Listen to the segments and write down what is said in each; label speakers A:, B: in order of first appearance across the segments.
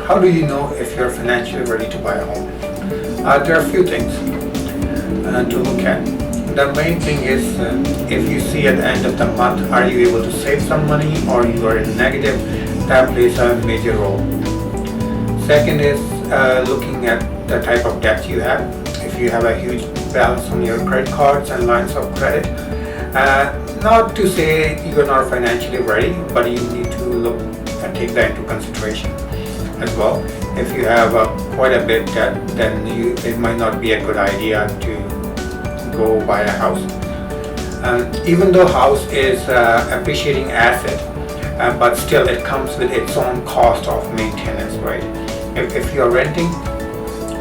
A: How do you know if you're financially ready to buy a home? There are a few things to look at. The main thing is if you see at the end of the month, are you able to save some money or you are in negative? That plays a major role. Second is looking at the type of debt you have. If you have a huge balance on your credit cards and lines of credit, not to say you're not financially ready, but you need to look and take that into consideration as well. If you have quite a bit debt, then it might not be a good idea to go buy a house. Even though house is appreciating asset, but still it comes with its own cost of maintenance, right? If you're renting,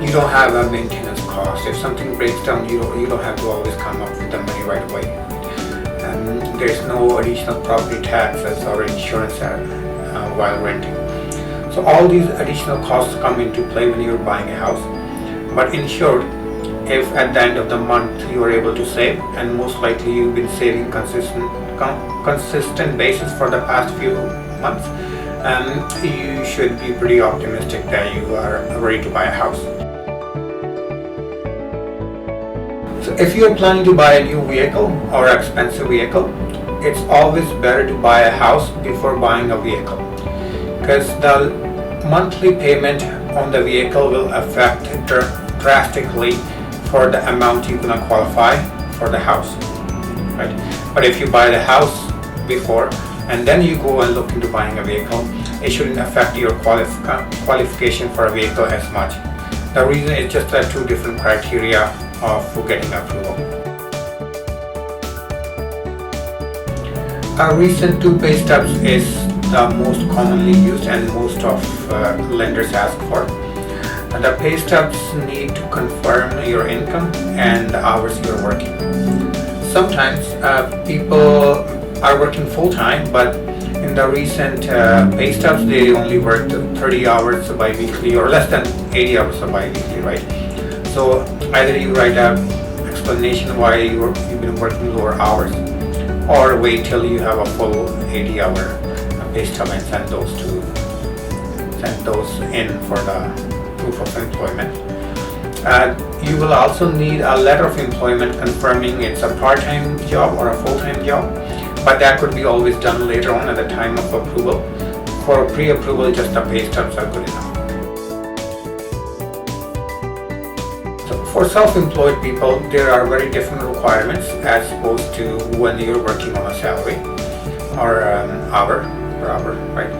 A: you don't have a maintenance cost. If something breaks down, you don't have to always come up with the money right away. There's no additional property taxes or insurance while renting. So all these additional costs come into play when you're buying a house. But in short, if at the end of the month you are able to save, and most likely you've been saving consistent basis for the past few months, you should be pretty optimistic that you are ready to buy a house. So if you are planning to buy a new vehicle or expensive vehicle, it's always better to buy a house before buying a vehicle, because the monthly payment on the vehicle will affect drastically for the amount you're going to qualify for the house, right? But if you buy the house before and then you go and look into buying a vehicle, it shouldn't affect your qualification for a vehicle as much. The reason is just that two different criteria for getting approval. Our recent two pay stubs is the most commonly used and most of lenders ask for. And the pay stubs need to confirm your income and the hours you're working. Sometimes people are working full-time, but in the recent pay stubs they only worked 30 hours bi-weekly or less than 80 hours bi-weekly, right? So either you write an explanation why you've been working lower hours, or wait till you have a full 80-hour pay stub and send those in for the proof of employment. You will also need a letter of employment confirming it's a part-time job or a full-time job, but that could be always done later on at the time of approval. For pre-approval, just the pay stubs are good enough. So for self-employed people, there are very different requirements as opposed to when you're working on a salary or hour, right?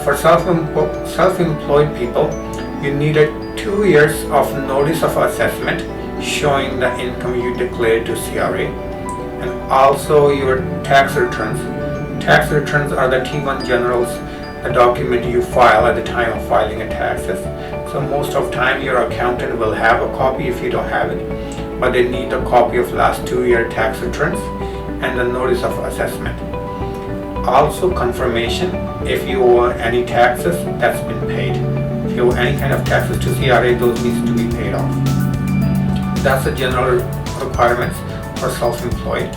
A: For self-employed people, you needed 2 years of notice of assessment showing the income you declared to CRA, and also your tax returns. Tax returns are the T1 generals, the document you file at the time of filing a taxes. So most of the time your accountant will have a copy if you don't have it, but they need a copy of last 2-year tax returns and the notice of assessment. Also confirmation if you owe any taxes that's been paid. If you owe any kind of taxes to CRA, those needs to be paid off. That's the general requirements for self-employed.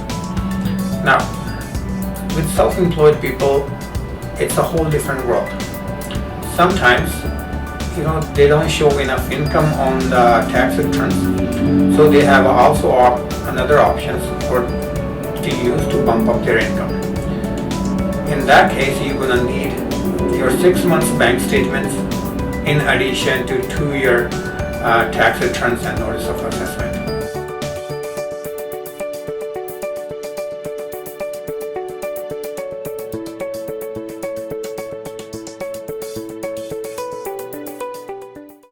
A: Now, with self-employed people, it's a whole different world. Sometimes, they don't show enough income on the tax returns, so they have also another options to use to bump up their income. In that case, you're gonna need your 6 months bank statements in addition to 2-year tax returns and notice of assessment.